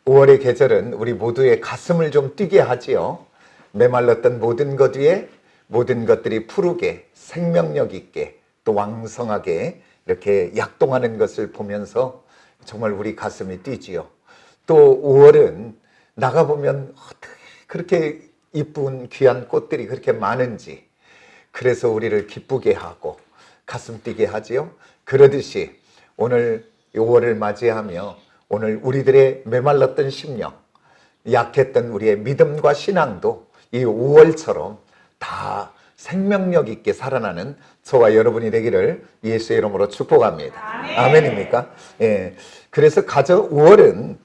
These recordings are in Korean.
5월의 계절은 우리 모두의 가슴을 좀 뛰게 하지요. 메말랐던 모든 것 위에 모든 것들이 푸르게 생명력 있게 또 왕성하게 이렇게 약동하는 것을 보면서 정말 우리 가슴이 뛰지요. 또 5월은 나가보면 어떻게 그렇게 이쁜 귀한 꽃들이 그렇게 많은지, 그래서 우리를 기쁘게 하고 가슴 뛰게 하지요. 그러듯이 오늘 5월을 맞이하며 오늘 우리들의 메말랐던 심령, 약했던 우리의 믿음과 신앙도 이 5월처럼 다 생명력 있게 살아나는 저와 여러분이 되기를 예수의 이름으로 축복합니다. 아멘입니까? 예. 그래서 5월은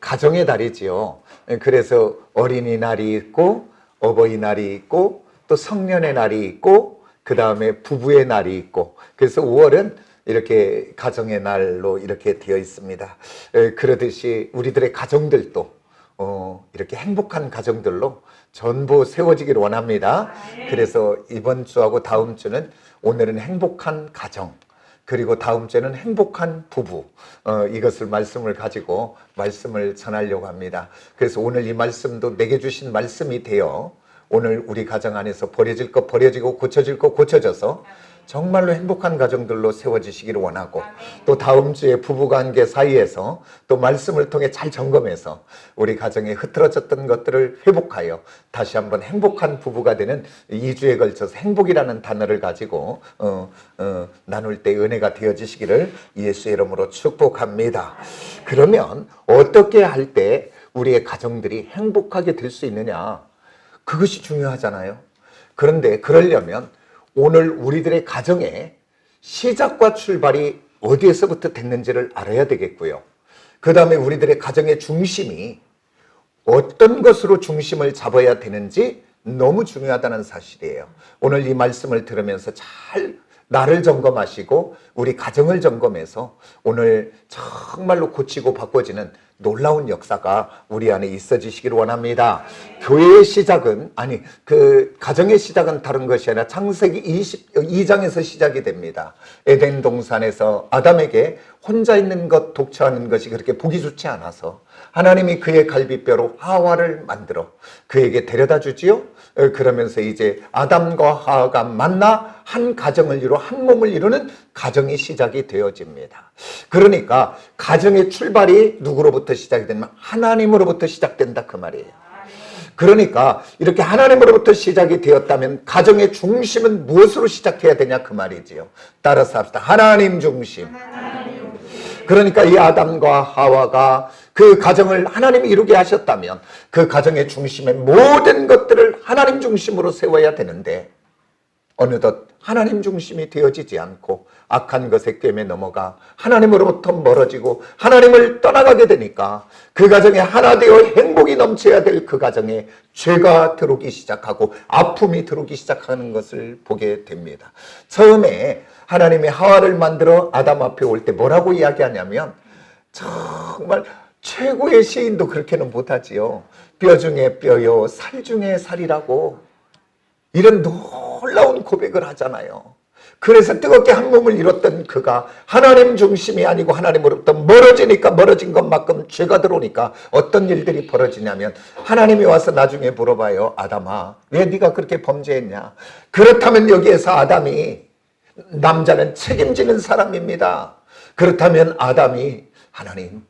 가정의 달이지요. 그래서 어린이날이 있고 어버이날이 있고 또 성년의 날이 있고 그 다음에 부부의 날이 있고, 그래서 5월은 이렇게 가정의 날로 이렇게 되어 있습니다. 그러듯이 우리들의 가정들도 이렇게 행복한 가정들로 전부 세워지기를 원합니다. 그래서 이번 주하고 다음 주는 오늘은 행복한 가정, 그리고 다음 주에는 행복한 부부, 이것을 말씀을 가지고 말씀을 전하려고 합니다. 그래서 오늘 이 말씀도 내게 주신 말씀이 되어 오늘 우리 가정 안에서 버려질 것 버려지고 고쳐질 것 고쳐져서 정말로 행복한 가정들로 세워지시기를 원하고, 또 다음 주에 부부관계 사이에서 또 말씀을 통해 잘 점검해서 우리 가정에 흐트러졌던 것들을 회복하여 다시 한번 행복한 부부가 되는 2주에 걸쳐서 행복이라는 단어를 가지고 나눌 때 은혜가 되어지시기를 예수의 이름으로 축복합니다. 그러면 어떻게 할 때 우리의 가정들이 행복하게 될 수 있느냐, 그것이 중요하잖아요. 그런데 그러려면 오늘 우리들의 가정의 시작과 출발이 어디에서부터 됐는지를 알아야 되겠고요. 그 다음에 우리들의 가정의 중심이 어떤 것으로 중심을 잡아야 되는지 너무 중요하다는 사실이에요. 오늘 이 말씀을 들으면서 잘 나를 점검하시고 우리 가정을 점검해서 오늘 정말로 고치고 바꿔지는 놀라운 역사가 우리 안에 있어지시기를 원합니다. 교회의 시작은, 그 가정의 시작은 다른 것이 아니라 창세기 22장에서 시작이 됩니다. 에덴 동산에서 아담에게 혼자 있는 것, 독처하는 것이 그렇게 보기 좋지 않아서 하나님이 그의 갈비뼈로 하와를 만들어 그에게 데려다 주지요. 그러면서 이제 아담과 하와가 만나 한 가정을 이루어 한 몸을 이루는 가정이 시작이 되어집니다. 그러니까 가정의 출발이 누구로부터 시작이 되면 하나님으로부터 시작된다, 그 말이에요. 그러니까 이렇게 하나님으로부터 시작이 되었다면 가정의 중심은 무엇으로 시작해야 되냐, 그 말이지요. 따라서 합시다. 하나님 중심. 그러니까 이 아담과 하와가 그 가정을 하나님이 이루게 하셨다면 그 가정의 중심에 모든 것들을 하나님 중심으로 세워야 되는데, 어느덧 하나님 중심이 되어지지 않고 악한 것에 꿰매 넘어가 하나님으로부터 멀어지고 하나님을 떠나가게 되니까 그 가정에 하나 되어 행복이 넘쳐야 될 그 가정에 죄가 들어오기 시작하고 아픔이 들어오기 시작하는 것을 보게 됩니다. 처음에 하나님이 하와를 만들어 아담 앞에 올 때 뭐라고 이야기하냐면, 정말 최고의 시인도 그렇게는 못하지요. 뼈 중에 뼈요 살 중에 살이라고 이런 놀라운 고백을 하잖아요. 그래서 뜨겁게 한 몸을 이뤘던 그가 하나님 중심이 아니고 하나님으로부터 멀어지니까, 멀어진 것만큼 죄가 들어오니까 어떤 일들이 벌어지냐면, 하나님이 와서 나중에 물어봐요. 아담아, 왜 네가 그렇게 범죄했냐? 그렇다면 여기에서 아담이, 남자는 책임지는 사람입니다. 그렇다면 아담이, 하나님,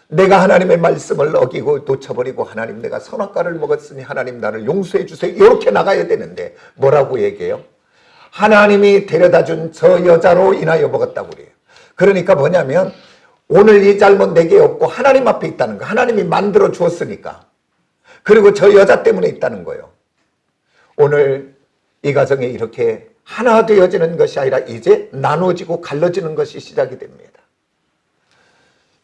내가 하나님의 말씀을 어기고 놓쳐버리고 하나님, 내가 선악과를 먹었으니 하나님 나를 용서해 주세요, 이렇게 나가야 되는데 뭐라고 얘기해요? 하나님이 데려다준 저 여자로 인하여 먹었다고 그래요. 그러니까 뭐냐면 오늘 이 잘못 내게 없고 하나님 앞에 있다는 거, 하나님이 만들어 주었으니까. 그리고 저 여자 때문에 있다는 거예요. 오늘 이 가정에 이렇게 하나 되어지는 것이 아니라 이제 나눠지고 갈라지는 것이 시작이 됩니다.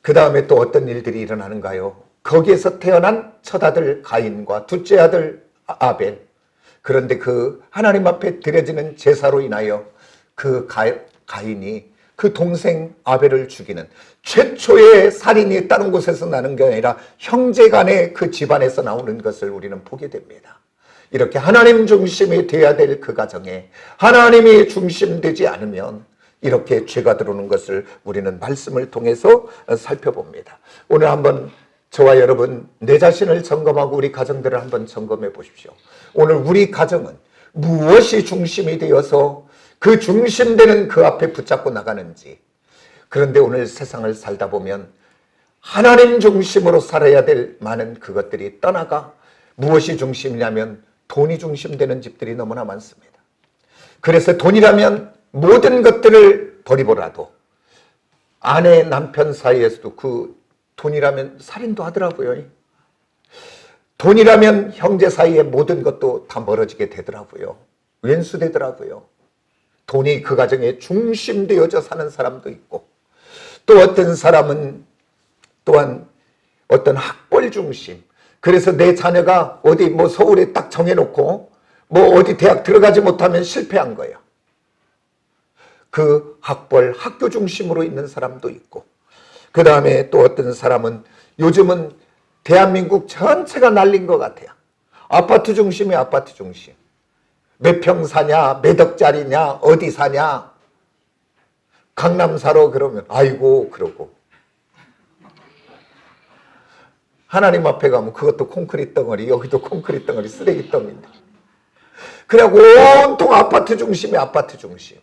그 다음에 또 어떤 일들이 일어나는가요? 거기에서 태어난 첫 아들 가인과 둘째 아들 아벨. 그런데 그 하나님 앞에 드려지는 제사로 인하여 그 가인이 그 동생 아벨을 죽이는 최초의 살인이 다른 곳에서 나는 게 아니라 형제간의 그 집안에서 나오는 것을 우리는 보게 됩니다. 이렇게 하나님 중심이 되어야 될 그 가정에 하나님이 중심되지 않으면 이렇게 죄가 들어오는 것을 우리는 말씀을 통해서 살펴봅니다. 오늘 한번 저와 여러분 내 자신을 점검하고 우리 가정들을 한번 점검해 보십시오. 오늘 우리 가정은 무엇이 중심이 되어서 그 중심되는 그 앞에 붙잡고 나가는지. 그런데 오늘 세상을 살다 보면 하나님 중심으로 살아야 될 많은 그것들이 떠나가 무엇이 중심이냐면 돈이 중심되는 집들이 너무나 많습니다. 그래서 돈이라면 모든 것들을 버리고라도 아내 남편 사이에서도 그 돈이라면 살인도 하더라고요. 돈이라면 형제 사이에 모든 것도 다 멀어지게 되더라고요. 왼수되더라고요. 돈이 그 가정에 중심되어져 사는 사람도 있고, 또 어떤 사람은 또한 어떤 학벌 중심, 그래서 내 자녀가 어디 뭐 서울에 딱 정해놓고 뭐 어디 대학 들어가지 못하면 실패한 거예요. 그 학벌, 학교 중심으로 있는 사람도 있고, 그 다음에 또 어떤 사람은 요즘은 대한민국 전체가 날린 것 같아요. 아파트 중심이 아파트 중심. 몇 평 사냐, 몇 억짜리냐, 어디 사냐. 강남 사러 그러면 아이고 그러고. 하나님 앞에 가면 그것도 콘크리트 덩어리, 여기도 콘크리트 덩어리, 쓰레기 덩어리인데. 그냥 온통 아파트 중심이 아파트 중심.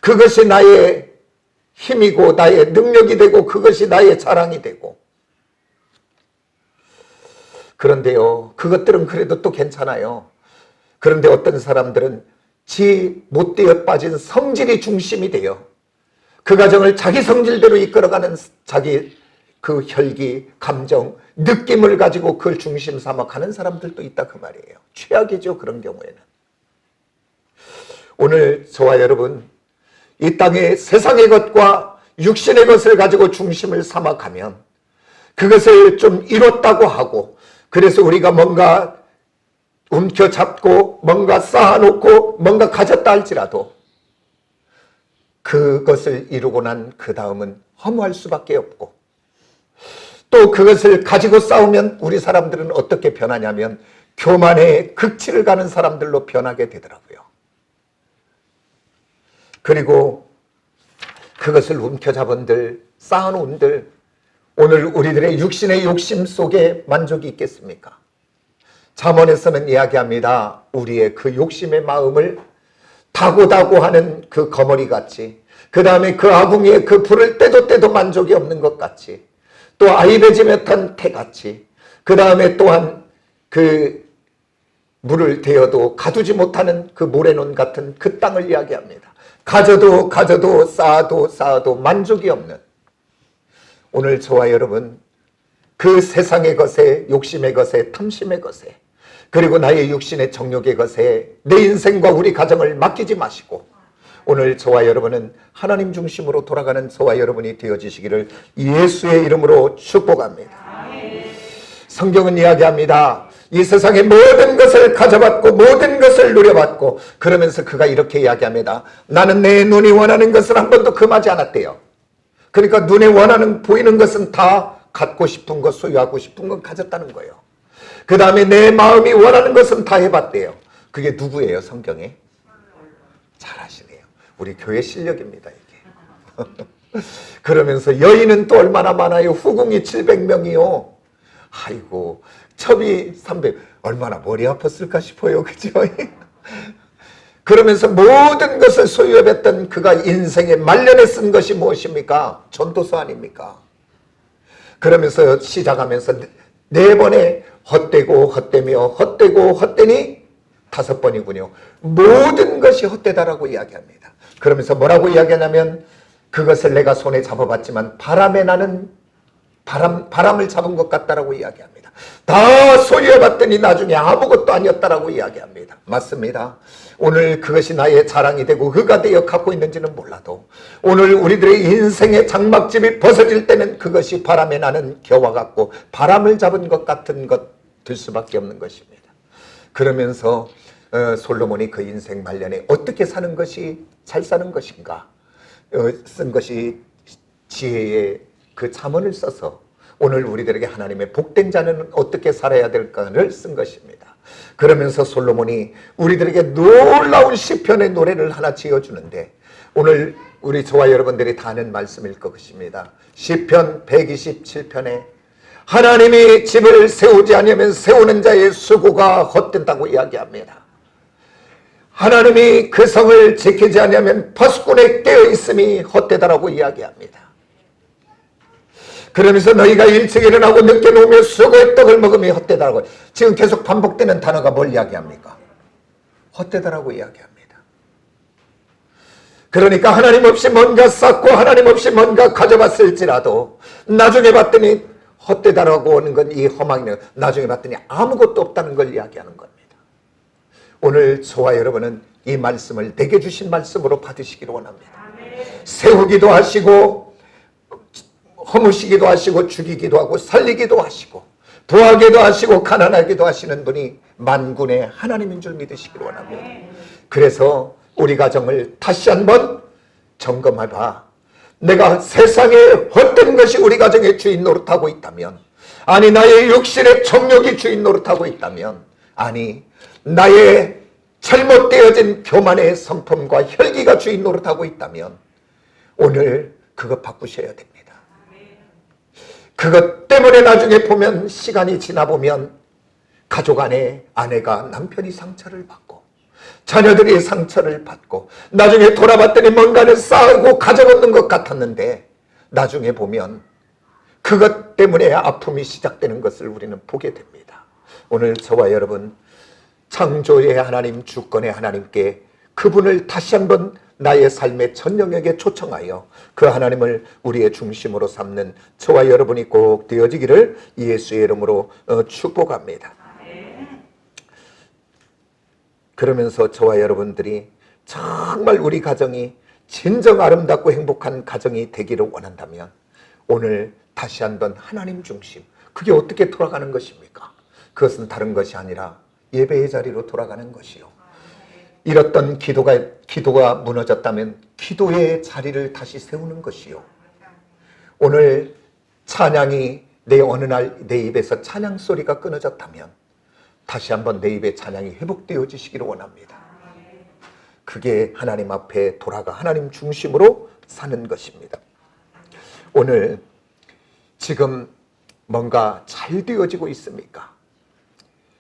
그것이 나의 힘이고 나의 능력이 되고 그것이 나의 자랑이 되고. 그런데요, 그것들은 그래도 또 괜찮아요. 그런데 어떤 사람들은 지 못되어 빠진 성질이 중심이 돼요. 그 가정을 자기 성질대로 이끌어가는 자기 그 혈기, 감정, 느낌을 가지고 그걸 중심 삼아 가는 사람들도 있다 그 말이에요. 최악이죠, 그런 경우에는. 오늘 저와 여러분 이 땅의 세상의 것과 육신의 것을 가지고 중심을 삼아 가면 그것을 좀 잃었다고 하고, 그래서 우리가 뭔가 움켜잡고 뭔가 쌓아놓고 뭔가 가졌다 할지라도 그것을 이루고 난 그 다음은 허무할 수밖에 없고, 또 그것을 가지고 싸우면 우리 사람들은 어떻게 변하냐면 교만의 극치를 가는 사람들로 변하게 되더라고요. 그리고 그것을 움켜잡은들, 쌓아놓은들, 오늘 우리들의 육신의 욕심 속에 만족이 있겠습니까? 잠언에서는 이야기합니다. 우리의 그 욕심의 마음을 다고다고 하는 그 거머리 같이, 그 다음에 그 아궁이에 그 불을 떼도 만족이 없는 것 같이, 또 아이배짐에 탄 태같이, 그 다음에 또한 그 물을 대어도 가두지 못하는 그 모래논 같은 그 땅을 이야기합니다. 가져도 쌓아도 만족이 없는, 오늘 저와 여러분 그 세상의 것에, 욕심의 것에, 탐심의 것에, 그리고 나의 육신의 정욕의 것에 내 인생과 우리 가정을 맡기지 마시고 오늘 저와 여러분은 하나님 중심으로 돌아가는 저와 여러분이 되어지시기를 예수의 이름으로 축복합니다. 성경은 이야기합니다. 이 세상의 모든 것을 가져받고 모든 것을 누려받고, 그러면서 그가 이렇게 이야기합니다. 나는 내 눈이 원하는 것을 한 번도 금하지 않았대요. 그러니까 눈에 원하는 보이는 것은 다 갖고 싶은 것, 소유하고 싶은 것 가졌다는 거예요. 그 다음에 내 마음이 원하는 것은 다 해봤대요. 그게 누구예요, 성경에? 잘하시네요. 우리 교회 실력입니다, 이게. 그러면서 여인은 또 얼마나 많아요? 후궁이 700명이요. 아이고, 첩이 300, 얼마나 머리 아팠을까 싶어요. 그죠? 그러면서 모든 것을 소유해봤던 그가 인생의 말년에 쓴 것이 무엇입니까? 전도서 아닙니까? 그러면서 시작하면서 4번에 헛되고 헛되며 헛되고 헛되니 5번이군요. 모든 것이 헛되다라고 이야기합니다. 그러면서 뭐라고 이야기하냐면 그것을 내가 손에 잡아봤지만 바람에 나는 바람을 잡은 것 같다라고 이야기합니다. 다 소유해봤더니 나중에 아무것도 아니었다라고 이야기합니다. 맞습니다. 오늘 그것이 나의 자랑이 되고 그가 되어 갖고 있는지는 몰라도 오늘 우리들의 인생의 장막집이 벗어질 때는 그것이 바람에 나는 겨와 같고 바람을 잡은 것 같은 것 될 수밖에 없는 것입니다. 그러면서 솔로몬이 그 인생 말년에 어떻게 사는 것이 잘 사는 것인가 쓴 것이 지혜의 그 잠언을 써서 오늘 우리들에게 하나님의 복된 자는 어떻게 살아야 될까를 쓴 것입니다. 그러면서 솔로몬이 우리들에게 놀라운 시편의 노래를 하나 지어주는데 오늘 우리 저와 여러분들이 다 아는 말씀일 것입니다. 시편 127편에 하나님이 집을 세우지 않으면 세우는 자의 수고가 헛된다고 이야기합니다. 하나님이 그 성을 지키지 않으면 파수꾼에 깨어 있음이 헛되다라고 이야기합니다. 그러면서 너희가 일찍 일어나고 늦게 누우며 수고의 떡을 먹음이 헛되다라고, 지금 계속 반복되는 단어가 뭘 이야기합니까? 헛되다라고 이야기합니다. 그러니까 하나님 없이 뭔가 쌓고 하나님 없이 뭔가 가져봤을지라도 나중에 봤더니 헛되다라고 하는 건 이 허망이네요. 나중에 봤더니 아무것도 없다는 걸 이야기하는 겁니다. 오늘 저와 여러분은 이 말씀을 내게 주신 말씀으로 받으시기를 원합니다. 세우기도 하시고 허무시기도 하시고 죽이기도 하고 살리기도 하시고 부하기도 하시고 가난하기도 하시는 분이 만군의 하나님인 줄 믿으시기를 원합니다. 그래서 우리 가정을 다시 한번 점검해봐. 내가 세상에 헛된 것이 우리 가정의 주인 노릇하고 있다면, 아니 나의 육신의 정욕이 주인 노릇하고 있다면, 아니 나의 잘못되어진 교만의 성품과 혈기가 주인 노릇하고 있다면 오늘 그거 바꾸셔야 됩니다. 그것 때문에 나중에 보면, 시간이 지나 보면 가족 안에 아내가 남편이 상처를 받고 자녀들이 상처를 받고 나중에 돌아봤더니 뭔가를 쌓고 가져놓는 것 같았는데 나중에 보면 그것 때문에 아픔이 시작되는 것을 우리는 보게 됩니다. 오늘 저와 여러분, 창조의 하나님, 주권의 하나님께 그분을 다시 한번 나의 삶의 전 영역에 초청하여 그 하나님을 우리의 중심으로 삼는 저와 여러분이 꼭 되어지기를 예수의 이름으로 축복합니다. 그러면서 저와 여러분들이 정말 우리 가정이 진정 아름답고 행복한 가정이 되기를 원한다면 오늘 다시 한번 하나님 중심, 그게 어떻게 돌아가는 것입니까? 그것은 다른 것이 아니라 예배의 자리로 돌아가는 것이요. 잃었던 기도가 무너졌다면 기도의 자리를 다시 세우는 것이요. 오늘 찬양이 어느 날 내 입에서 찬양 소리가 끊어졌다면 다시 한번 내 입에 찬양이 회복되어지시기를 원합니다. 그게 하나님 앞에 돌아가 하나님 중심으로 사는 것입니다. 오늘 지금 뭔가 잘 되어지고 있습니까?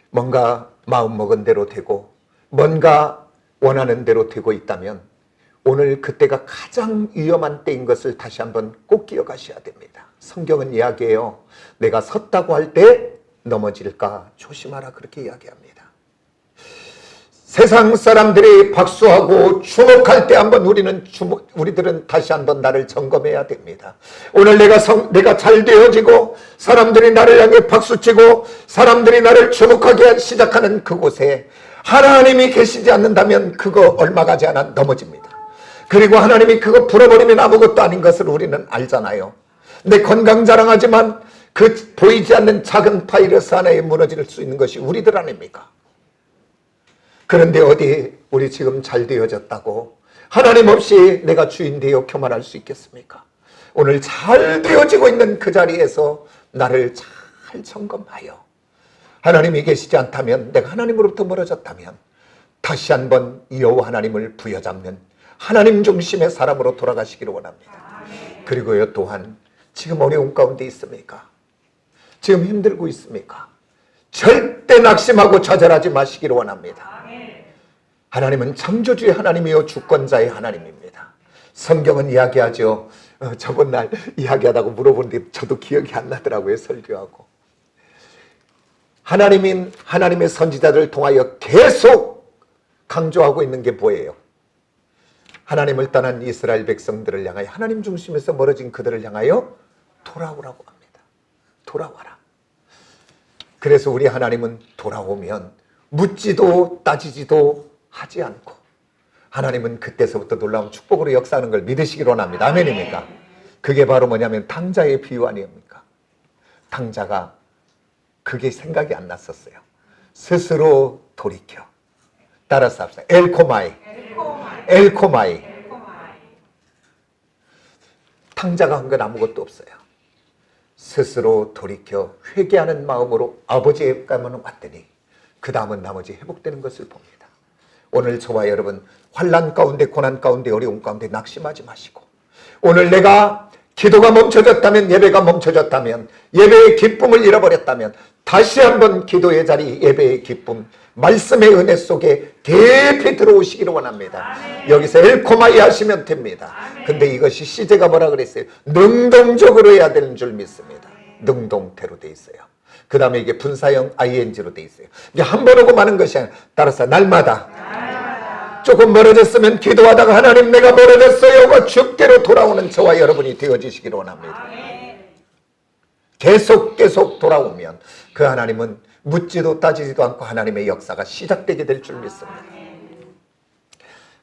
뭔가 마음먹은 대로 되고 뭔가 원하는 대로 되고 있다면 오늘 그때가 가장 위험한 때인 것을 다시 한번 꼭 기억하셔야 됩니다. 성경은 이야기해요. 내가 섰다고 할 때 넘어질까 조심하라, 그렇게 이야기합니다. 세상 사람들이 박수하고 주목할 때 한번 우리들은 다시 한번 나를 점검해야 됩니다. 오늘 내가 잘 되어지고 사람들이 나를 향해 박수치고 사람들이 나를 주목하게 시작하는 그곳에 하나님이 계시지 않는다면 그거 얼마 가지 않아 넘어집니다. 그리고 하나님이 그거 풀어버리면 아무것도 아닌 것을 우리는 알잖아요. 내 건강 자랑하지만 그 보이지 않는 작은 바이러스 하나에 무너질 수 있는 것이 우리들 아닙니까? 그런데 어디 우리 지금 잘 되어졌다고 하나님 없이 내가 주인 되어 교만할 수 있겠습니까? 오늘 잘 되어지고 있는 그 자리에서 나를 잘 점검하여 하나님이 계시지 않다면, 내가 하나님으로부터 멀어졌다면 다시 한번 여호와 하나님을 부여잡는 하나님 중심의 사람으로 돌아가시기를 원합니다. 그리고요, 또한 지금 어려운 가운데 있습니까? 지금 힘들고 있습니까? 절대 낙심하고 좌절하지 마시기를 원합니다. 하나님은 창조주의 하나님이요 주권자의 하나님입니다. 성경은 이야기하죠. 저번 날 이야기하다고 물어보는데 저도 기억이 안 나더라고요, 설교하고. 하나님의 선지자들을 통하여 계속 강조하고 있는 게 뭐예요? 하나님을 떠난 이스라엘 백성들을 향하여, 하나님 중심에서 멀어진 그들을 향하여 돌아오라고 합니다. 돌아와라. 그래서 우리 하나님은 돌아오면 묻지도 따지지도 하지 않고 하나님은 그때서부터 놀라운 축복으로 역사하는 걸 믿으시기로 원합니다. 아멘입니까? 그게 바로 뭐냐면 당자의 비유 아닙니까? 당자가 그게 생각이 안 났었어요. 스스로 돌이켜. 따라서 합시다. 엘코마이. 당자가 한 건 아무것도 없어요. 스스로 돌이켜 회개하는 마음으로 아버지의 가문을 왔더니 그 다음은 나머지 회복되는 것을 봅니다. 오늘 저와 여러분 환난 가운데, 고난 가운데, 어려움 가운데 낙심하지 마시고, 오늘 내가 기도가 멈춰졌다면, 예배가 멈춰졌다면, 예배의 기쁨을 잃어버렸다면 다시 한번 기도의 자리, 예배의 기쁨, 말씀의 은혜 속에 깊이 들어오시기를 원합니다. 여기서 엘코마이 하시면 됩니다. 근데 이것이 시제가 뭐라 그랬어요? 능동적으로 해야 되는 줄 믿습니다. 능동태로 돼 있어요. 그 다음에 이게 분사형 ing로 돼 있어요. 이게 한 번 오고 마는 것이 아니라, 따라서 날마다 조금 멀어졌으면 기도하다가 하나님 내가 멀어졌어요 주께로 돌아오는 저와 여러분이 되어지시기를 원합니다. 계속 돌아오면 그 하나님은 묻지도 따지지도 않고 하나님의 역사가 시작되게 될 줄 믿습니다.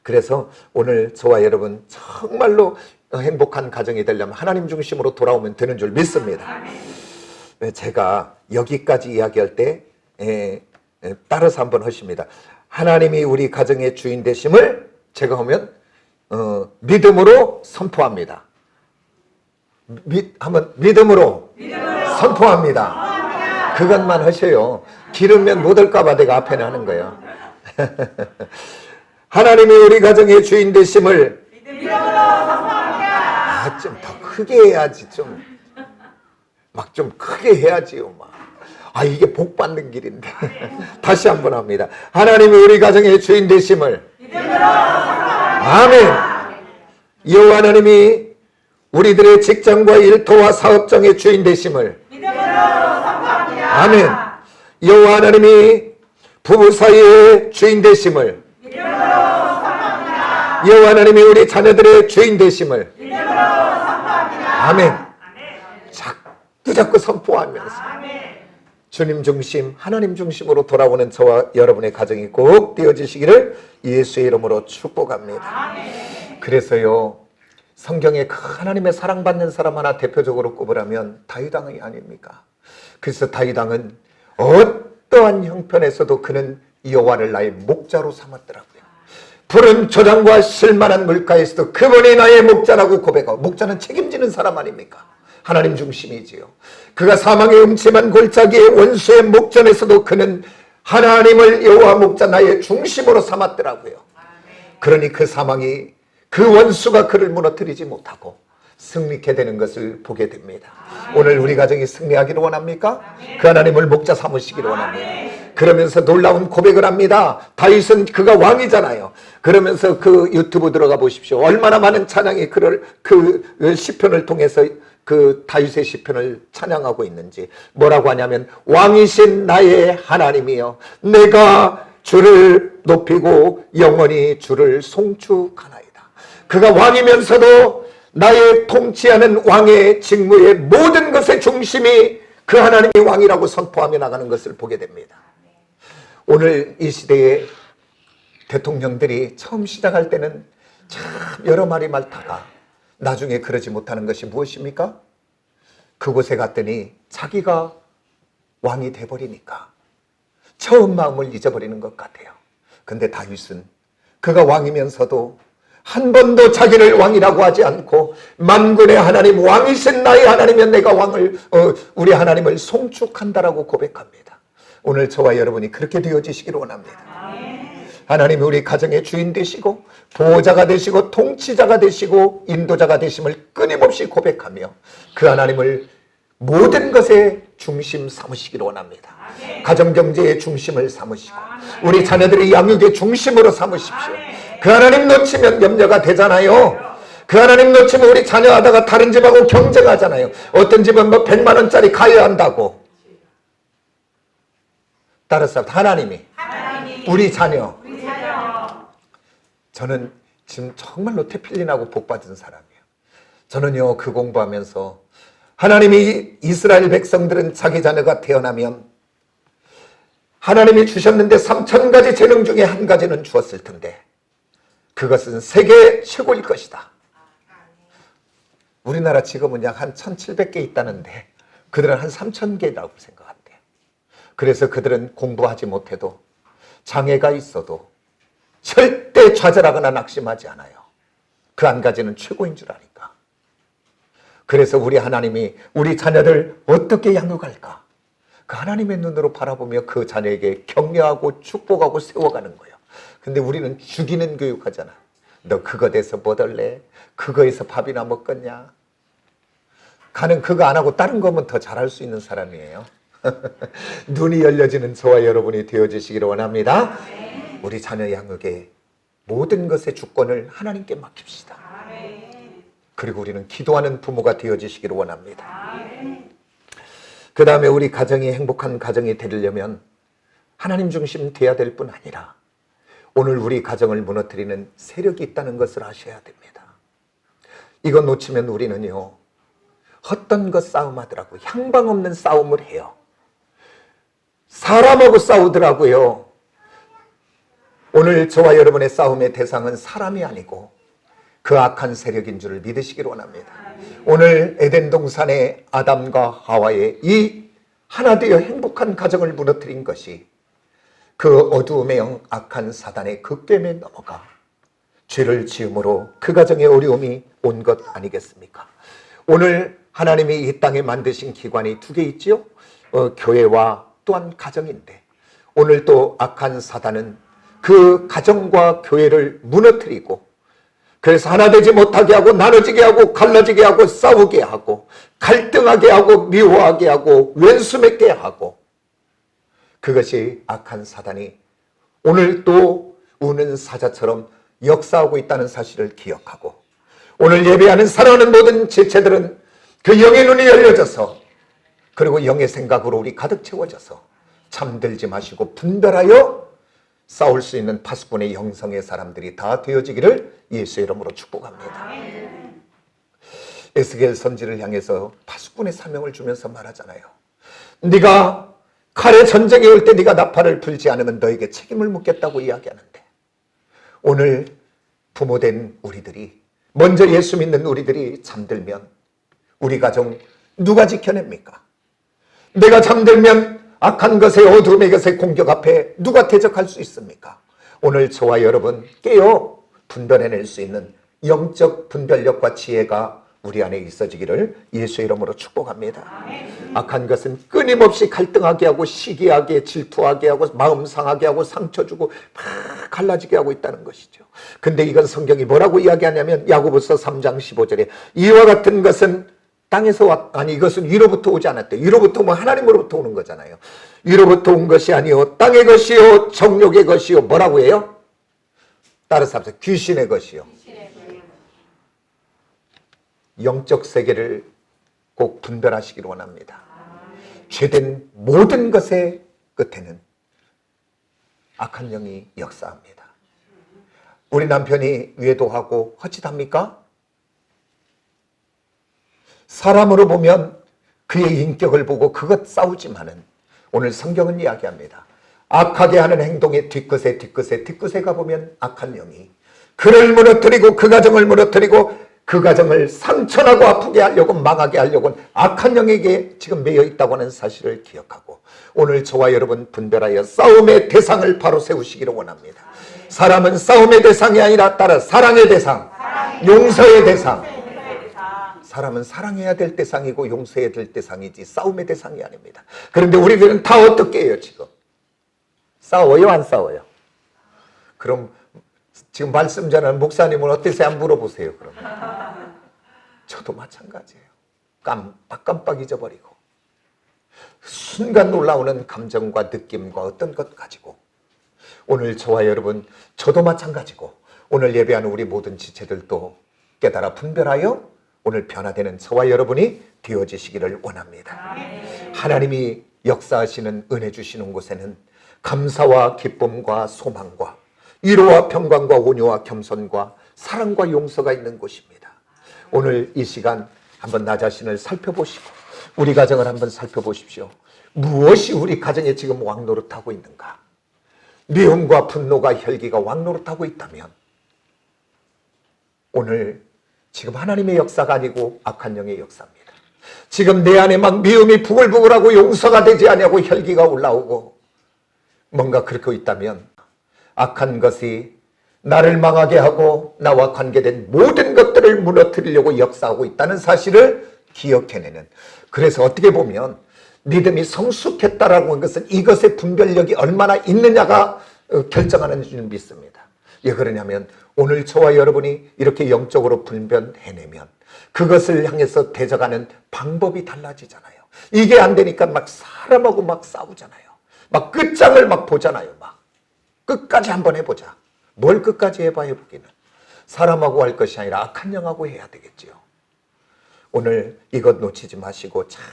그래서 오늘 저와 여러분 정말로 행복한 가정이 되려면 하나님 중심으로 돌아오면 되는 줄 믿습니다. 제가 여기까지 이야기할 때 따라서 한번 하십니다. 하나님이 우리 가정의 주인 되심을 제가 하면 믿음으로 선포합니다. 한번 믿음으로 선포합니다. 그것만 하셔요. 기르면 못 올까 봐 내가 앞에는 하는 거예요. 하나님이 우리 가정의 주인 되심을 믿음으로 선포합니다. 좀 더 크게 해야지. 좀 크게 해야지요. 이게 복 받는 길인데. 다시 한번 합니다. 하나님이 우리 가정의 주인 되심을 믿음으로 선포합니다. 아멘. 여호와 하나님이 우리들의 직장과 일터와 사업장의 주인 되심을 믿음으로 선포합니다. 아멘. 여호와 하나님이 부부 사이의 주인 되심을 믿음으로 선포합니다. 여호와 하나님이 우리 자녀들의 주인 되심을 믿음으로 선포합니다. 아멘. 자꾸 선포하면서 주님 중심, 하나님 중심으로 돌아오는 저와 여러분의 가정이 꼭 되어지시기를 예수의 이름으로 축복합니다. 그래서요, 성경에 하나님의 사랑받는 사람 하나 대표적으로 꼽으라면 다윗 왕이 아닙니까? 그래서 다윗 왕은 어떠한 형편에서도 그는 여호와를 나의 목자로 삼았더라고요. 푸른 초장과 실만한 물가에서도 그분이 나의 목자라고 고백하고, 목자는 책임지는 사람 아닙니까? 하나님 중심이지요. 그가 사망의 음침한 골짜기의 원수의 목전에서도 그는 하나님을 여호와 목자 나의 중심으로 삼았더라고요. 그러니 그 사망이, 그 원수가 그를 무너뜨리지 못하고 승리케 되는 것을 보게 됩니다. 오늘 우리 가정이 승리하기를 원합니까? 그 하나님을 목자 삼으시기를 원합니다. 그러면서 놀라운 고백을 합니다. 다윗은 그가 왕이잖아요. 그러면서 그 유튜브 들어가 보십시오. 얼마나 많은 찬양이 그 시편을 통해서 그 다윗의 시편을 찬양하고 있는지. 뭐라고 하냐면, 왕이신 나의 하나님이여 내가 주를 높이고 영원히 주를 송축하나이다. 그가 왕이면서도 나의 통치하는 왕의 직무의 모든 것의 중심이 그 하나님이 왕이라고 선포하며 나가는 것을 보게 됩니다. 오늘 이 시대의 대통령들이 처음 시작할 때는 참 여러 마리 많다가 나중에 그러지 못하는 것이 무엇입니까? 그곳에 갔더니 자기가 왕이 돼버리니까 처음 마음을 잊어버리는 것 같아요. 근데 다윗은 그가 왕이면서도 한 번도 자기를 왕이라고 하지 않고, 만군의 하나님, 왕이신 나의 하나님이면 내가 우리 하나님을 송축한다라고 고백합니다. 오늘 저와 여러분이 그렇게 되어지시기를 원합니다. 하나님이 우리 가정의 주인 되시고 보호자가 되시고 통치자가 되시고 인도자가 되심을 끊임없이 고백하며 그 하나님을 모든 것의 중심 삼으시기를 원합니다. 가정경제의 중심을 삼으시고 우리 자녀들의 양육의 중심으로 삼으십시오. 그 하나님 놓치면 염려가 되잖아요. 그 하나님 놓치면 우리 자녀 하다가 다른 집하고 경쟁하잖아요. 어떤 집은 100만 원짜리 가야 한다고. 따라서 하나님이 우리 자녀. 저는 지금 정말로 태필린하고 복받은 사람이에요. 저는요, 그 공부하면서 하나님이 이스라엘 백성들은 자기 자녀가 태어나면 하나님이 주셨는데 3,000가지 재능 중에 한 가지는 주었을 텐데 그것은 세계 최고일 것이다. 우리나라 지금은 약 한 1,700개 있다는데 그들은 한 3,000개라고 생각한대요. 그래서 그들은 공부하지 못해도 장애가 있어도 절대 좌절하거나 낙심하지 않아요. 그 한 가지는 최고인 줄 아니까. 그래서 우리 하나님이 우리 자녀들 어떻게 양육할까? 그 하나님의 눈으로 바라보며 그 자녀에게 격려하고 축복하고 세워가는 거예요. 근데 우리는 죽이는 교육하잖아. 너 그거 돼서 뭐 할래? 그거에서 밥이나 먹겠냐? 가는 그거 안 하고 다른 거면 더 잘할 수 있는 사람이에요. 눈이 열려지는 저와 여러분이 되어주시기를 원합니다. 우리 자녀 양육의 모든 것의 주권을 하나님께 맡깁시다. 그리고 우리는 기도하는 부모가 되어주시기를 원합니다. 그 다음에 우리 가정이 행복한 가정이 되려면 하나님 중심 돼야 될 뿐 아니라 오늘 우리 가정을 무너뜨리는 세력이 있다는 것을 아셔야 됩니다. 이거 놓치면 우리는요, 헛된 것 싸움하더라고요. 향방 없는 싸움을 해요. 사람하고 싸우더라고요. 오늘 저와 여러분의 싸움의 대상은 사람이 아니고 그 악한 세력인 줄을 믿으시기를 원합니다. 오늘 에덴 동산의 아담과 하와의 이 하나 되어 행복한 가정을 무너뜨린 것이 그 어두움의 영 악한 사단의 극겜에 넘어가 죄를 지음으로 그 가정에 어려움이 온 것 아니겠습니까? 오늘 하나님이 이 땅에 만드신 기관이 두 개 있죠. 교회와 또한 가정인데 오늘 또 악한 사단은 그 가정과 교회를 무너뜨리고 그래서 하나 되지 못하게 하고 나눠지게 하고 갈라지게 하고 싸우게 하고 갈등하게 하고 미워하게 하고 왼수 맺게 하고 그것이 악한 사단이 오늘 또 우는 사자처럼 역사하고 있다는 사실을 기억하고 오늘 예배하는 사랑하는 모든 지체들은 그 영의 눈이 열려져서 그리고 영의 생각으로 우리 가득 채워져서 잠들지 마시고 분별하여 싸울 수 있는 파수꾼의 영성의 사람들이 다 되어지기를 예수의 이름으로 축복합니다. 에스겔 선지를 향해서 파수꾼의 사명을 주면서 말하잖아요. 네가 칼의 전쟁에 올 때 네가 나팔을 불지 않으면 너에게 책임을 묻겠다고 이야기하는데 오늘 부모된 우리들이 먼저 예수 믿는 우리들이 잠들면 우리 가정 누가 지켜냅니까? 내가 잠들면 악한 것의 어두움의 것의 공격 앞에 누가 대적할 수 있습니까? 오늘 저와 여러분 깨어 분별해낼 수 있는 영적 분별력과 지혜가 우리 안에 있어지기를 예수의 이름으로 축복합니다. 악한 것은 끊임없이 갈등하게 하고 시기하게 질투하게 하고 마음 상하게 하고 상처 주고 막 갈라지게 하고 있다는 것이죠. 근데 이건 성경이 뭐라고 이야기하냐면 야고보서 3장 15절에 이와 같은 것은 땅에서 아니 이것은 위로부터 오지 않았대. 위로부터 뭐 하나님으로부터 오는 거잖아요. 위로부터 온 것이 아니요 땅의 것이요 정욕의 것이요 뭐라고 해요? 따라서 합시다. 귀신의 것이요. 영적 세계를 꼭 분별하시기를 원합니다. 죄된 모든 것의 끝에는 악한 영이 역사합니다. 우리 남편이 외도하고 헛짓합니까? 사람으로 보면 그의 인격을 보고 그것 싸우지만은 오늘 성경은 이야기합니다. 악하게 하는 행동의 뒤끝에 가보면 악한 영이 그를 무너뜨리고 그 가정을 무너뜨리고 그 가정을 상처나고 아프게 하려고 망하게 하려고 악한 영에게 지금 매여 있다고 하는 사실을 기억하고 오늘 저와 여러분 분별하여 싸움의 대상을 바로 세우시기를 원합니다. 사람은 싸움의 대상이 아니라 따라 사랑의 대상, 용서의 대상. 사람은 사랑해야 될 대상이고 용서해야 될 대상이지 싸움의 대상이 아닙니다. 그런데 우리들은 다 어떻게 해요 지금? 싸워요 안 싸워요? 그럼 지금 말씀 전하는 목사님은 어떠세요? 안 물어보세요 그러면. 저도 마찬가지예요. 깜빡 잊어버리고 순간 올라오는 감정과 느낌과 어떤 것 가지고 오늘 저와 여러분 저도 마찬가지고 오늘 예배하는 우리 모든 지체들도 깨달아 분별하여 오늘 변화되는 저와 여러분이 되어지시기를 원합니다. 하나님이 역사하시는 은혜 주시는 곳에는 감사와 기쁨과 소망과 위로와 평강과 온유와 겸손과 사랑과 용서가 있는 곳입니다. 오늘 이 시간 한번 나 자신을 살펴보시고 우리 가정을 한번 살펴보십시오. 무엇이 우리 가정에 지금 왕노릇하고 있는가? 미움과 분노가 혈기가 왕노릇하고 있다면 오늘 지금 하나님의 역사가 아니고 악한 영의 역사입니다. 지금 내 안에 막 미움이 부글부글하고 용서가 되지 않냐고 혈기가 올라오고 뭔가 그렇게 있다면 악한 것이 나를 망하게 하고 나와 관계된 모든 것들을 무너뜨리려고 역사하고 있다는 사실을 기억해내는, 그래서 어떻게 보면 믿음이 성숙했다라고 하는 것은 이것의 분별력이 얼마나 있느냐가 결정하는 줄 믿습니다. 왜 그러냐면 오늘 저와 여러분이 이렇게 영적으로 분별해내면 그것을 향해서 대적하는 방법이 달라지잖아요. 이게 안 되니까 막 사람하고 막 싸우잖아요. 막 끝장을 막 보잖아요. 막 끝까지 한번 해보자. 뭘 끝까지 해봐 해보기는. 사람하고 할 것이 아니라 악한 영하고 해야 되겠지요. 오늘 이것 놓치지 마시고 잘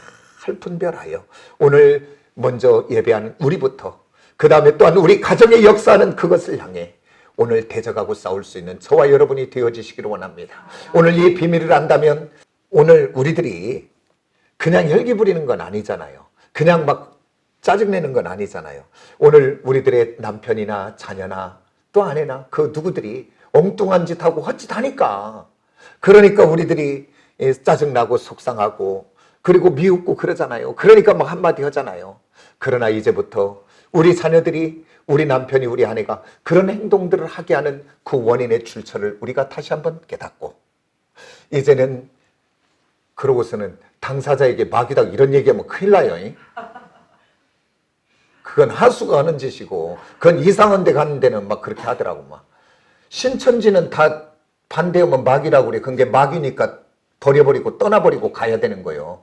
분별하여 오늘 먼저 예배하는 우리부터 그 다음에 또한 우리 가정의 역사하는 그것을 향해 오늘 대적하고 싸울 수 있는 저와 여러분이 되어지시기를 원합니다. 오늘 이 비밀을 안다면 오늘 우리들이 그냥 혈기 부리는 건 아니잖아요. 그냥 막 짜증내는 건 아니잖아요. 오늘 우리들의 남편이나 자녀나 또 아내나 그 누구들이 엉뚱한 짓하고 헛짓 하니까 그러니까 우리들이 짜증나고 속상하고 그리고 미웃고 그러잖아요. 그러니까 막 한마디 하잖아요. 그러나 이제부터 우리 자녀들이 우리 남편이 우리 아내가 그런 행동들을 하게 하는 그 원인의 출처를 우리가 다시 한번 깨닫고 이제는 그러고서는 당사자에게 마귀다 이런 얘기하면 큰일 나요. 그건 하수가 하는 짓이고 그건 이상한 데 가는 데는 막 그렇게 하더라고. 막 신천지는 다 반대하면 마귀라고 그래. 그게 마귀니까 버려버리고 떠나버리고 가야 되는 거예요.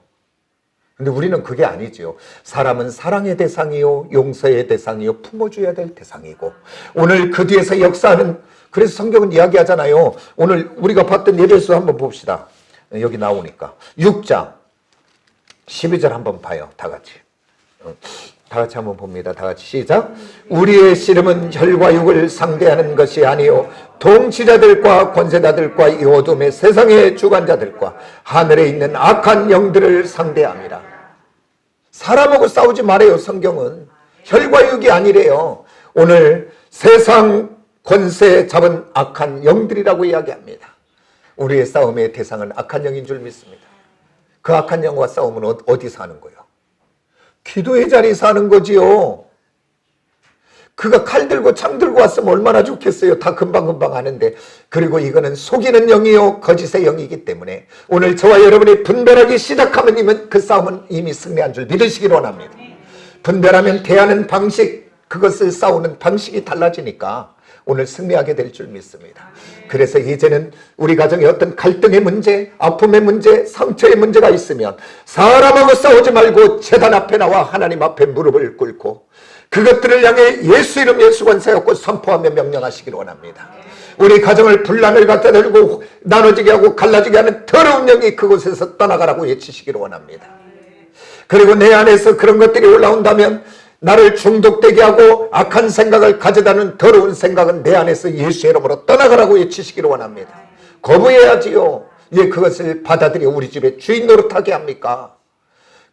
근데 우리는 그게 아니지요. 사람은 사랑의 대상이요 용서의 대상이요 품어줘야 될 대상이고 오늘 그 뒤에서 역사하는 그래서 성경은 이야기하잖아요. 오늘 우리가 봤던 예배서 한번 봅시다. 여기 나오니까 6장 12절 한번 봐요. 다 같이 한번 봅니다. 다 같이 시작. 우리의 씨름은 혈과 육을 상대하는 것이 아니요 통치자들과 권세자들과 이 어둠의 세상의 주관자들과 하늘에 있는 악한 영들을 상대함이라. 사람하고 싸우지 말아요. 성경은 혈과 육이 아니래요. 오늘 세상 권세 잡은 악한 영들이라고 이야기합니다. 우리의 싸움의 대상은 악한 영인 줄 믿습니다. 그 악한 영과 싸움은 어디서 하는 거예요? 기도의 자리에서 하는 거지요. 그가 칼 들고 창 들고 왔으면 얼마나 좋겠어요. 다 금방금방 하는데. 그리고 이거는 속이는 영이요 거짓의 영이기 때문에 오늘 저와 여러분이 분별하기 시작하면 그 싸움은 이미 승리한 줄 믿으시기 원합니다. 분별하면 대하는 방식, 그것을 싸우는 방식이 달라지니까 오늘 승리하게 될 줄 믿습니다. 그래서 이제는 우리 가정에 어떤 갈등의 문제, 아픔의 문제, 상처의 문제가 있으면 사람하고 싸우지 말고 제단 앞에 나와 하나님 앞에 무릎을 꿇고 그것들을 향해 예수 이름 예수 권세였고 선포하며 명령하시기를 원합니다. 우리 가정을 분란을 갖다 들고 나눠지게 하고 갈라지게 하는 더러운 영이 그곳에서 떠나가라고 외치시기를 원합니다. 그리고 내 안에서 그런 것들이 올라온다면 나를 중독되게 하고 악한 생각을 가져다는 더러운 생각은 내 안에서 예수의 이름으로 떠나가라고 외치시기를 원합니다. 거부해야지요. 왜 그것을 받아들여 우리 집에 주인 노릇하게 합니까?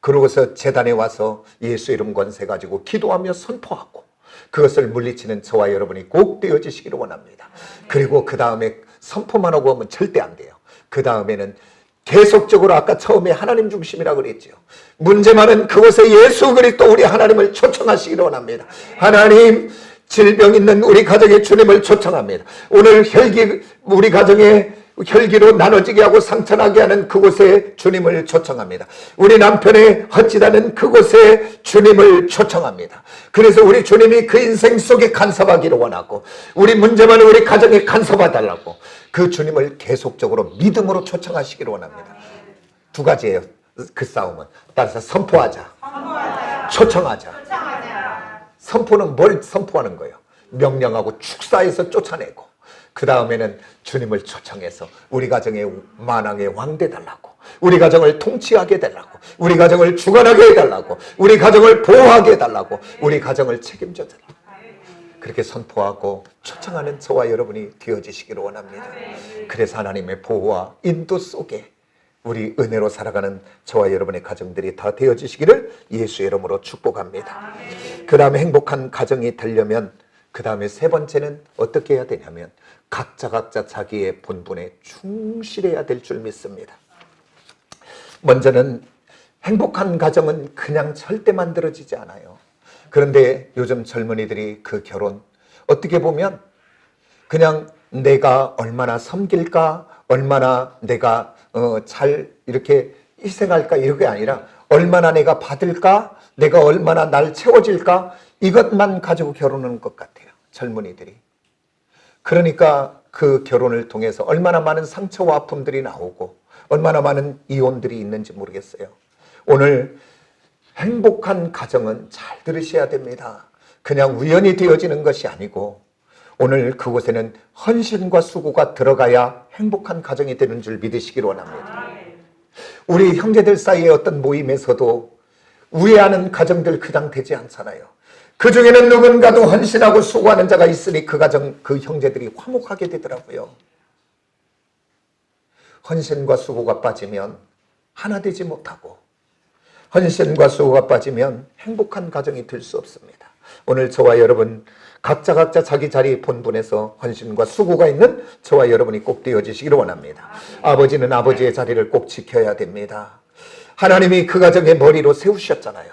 그러고서 제단에 와서 예수 이름 권세 가지고 기도하며 선포하고 그것을 물리치는 저와 여러분이 꼭 되어지시기를 원합니다. 그리고 그 다음에 선포만 하고 하면 절대 안 돼요. 그 다음에는 계속적으로 아까 처음에 하나님 중심이라고 그랬죠. 문제만은 그곳에 예수 그리스도 우리 하나님을 초청하시기를 원합니다. 하나님, 질병 있는 우리 가정의 주님을 초청합니다. 오늘 우리 가정에 혈기로 나눠지게 하고 상처나게 하는 그곳에 주님을 초청합니다. 우리 남편의 헛짓하는 그곳에 주님을 초청합니다. 그래서 우리 주님이 그 인생 속에 간섭하기를 원하고 우리 문제만은 우리 가정에 간섭해달라고 그 주님을 계속적으로 믿음으로 초청하시기를 원합니다. 두 가지예요. 그 싸움은. 따라서 선포하자. 초청하자. 선포는 뭘 선포하는 거예요? 명령하고 축사해서 쫓아내고 그 다음에는 주님을 초청해서 우리 가정의 만왕의 왕 되달라고 우리 가정을 통치하게 해달라고 우리 가정을 주관하게 해달라고 우리 가정을 보호하게 해달라고 우리 가정을 책임져 달라고 그렇게 선포하고 초청하는 저와 여러분이 되어지시기를 원합니다. 그래서 하나님의 보호와 인도 속에 우리 은혜로 살아가는 저와 여러분의 가정들이 다 되어지시기를 예수의 이름으로 축복합니다. 그 다음에 행복한 가정이 되려면 그 다음에 세 번째는 어떻게 해야 되냐면 각자 자기의 본분에 충실해야 될 줄 믿습니다. 먼저는 행복한 가정은 그냥 절대 만들어지지 않아요. 그런데 요즘 젊은이들이 그 결혼 어떻게 보면 그냥 내가 얼마나 섬길까 얼마나 내가 잘 이렇게 희생할까 이게 아니라 얼마나 내가 받을까 내가 얼마나 날 채워질까 이것만 가지고 결혼하는 것 같아요. 젊은이들이. 그러니까 그 결혼을 통해서 얼마나 많은 상처와 아픔들이 나오고 얼마나 많은 이혼들이 있는지 모르겠어요. 오늘 행복한 가정은 잘 들으셔야 됩니다. 그냥 우연히 되어지는 것이 아니고 오늘 그곳에는 헌신과 수고가 들어가야 행복한 가정이 되는 줄 믿으시길 원합니다. 우리 형제들 사이의 어떤 모임에서도 우애하는 가정들 그냥 되지 않잖아요. 그 중에는 누군가도 헌신하고 수고하는 자가 있으니 그 가정, 그 형제들이 화목하게 되더라고요. 헌신과 수고가 빠지면 하나 되지 못하고 헌신과 수고가 빠지면 행복한 가정이 될 수 없습니다. 오늘 저와 여러분 각자 자기 자리 본분에서 헌신과 수고가 있는 저와 여러분이 꼭 되어지시기를 원합니다. 아버지는 아버지의 자리를 꼭 지켜야 됩니다. 하나님이 그 가정의 머리로 세우셨잖아요.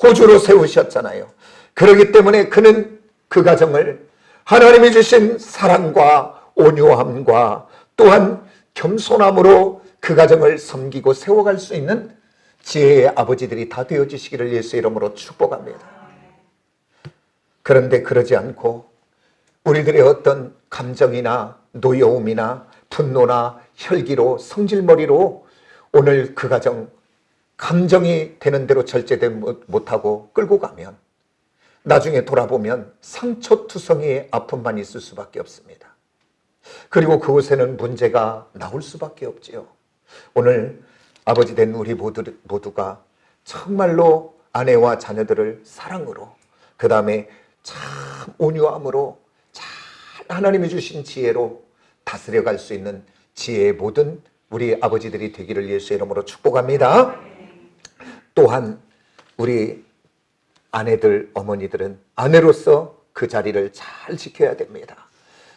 호주로 세우셨잖아요. 그렇기 때문에 그는 그 가정을 하나님이 주신 사랑과 온유함과 또한 겸손함으로 그 가정을 섬기고 세워갈 수 있는 지혜의 아버지들이 다 되어주시기를 예수의 이름으로 축복합니다. 그런데 그러지 않고 우리들의 어떤 감정이나 노여움이나 분노나 혈기로 성질머리로 오늘 그 가정 감정이 되는 대로 절제되지 못하고 끌고 가면 나중에 돌아보면 상처투성이의 아픔만 있을 수밖에 없습니다. 그리고 그곳에는 문제가 나올 수밖에 없지요. 오늘 아버지 된 우리 모두가 정말로 아내와 자녀들을 사랑으로 그 다음에 참 온유함으로 잘 하나님이 주신 지혜로 다스려갈 수 있는 지혜의 모든 우리 아버지들이 되기를 예수의 이름으로 축복합니다. 또한 우리 아내들, 어머니들은 아내로서 그 자리를 잘 지켜야 됩니다.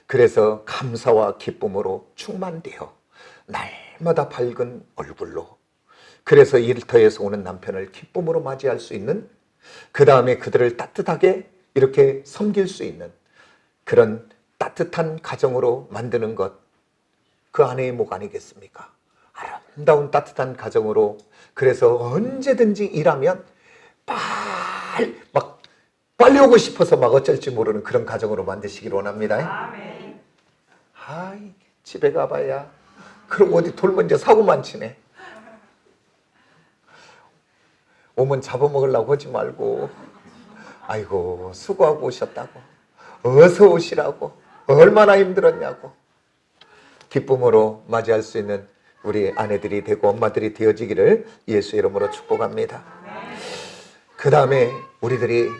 그래서 감사와 기쁨으로 충만되어 날마다 밝은 얼굴로 그래서 일터에서 오는 남편을 기쁨으로 맞이할 수 있는 그 다음에 그들을 따뜻하게 이렇게 섬길 수 있는 그런 따뜻한 가정으로 만드는 것, 그 아내의 목 아니겠습니까? 아름다운 따뜻한 가정으로 그래서 언제든지 일하면 빨리 오고 싶어서 막 어쩔지 모르는 그런 가정으로 만드시길 원합니다. 아멘. 아이, 집에 가봐야 그럼 어디 돌면 이제 사고만 치네. 오면 잡아먹으려고 하지 말고 아이고 수고하고 오셨다고 어서 오시라고 얼마나 힘들었냐고 기쁨으로 맞이할 수 있는 우리 아내들이 되고 엄마들이 되어지기를 예수의 이름으로 축복합니다. 그 다음에 우리들이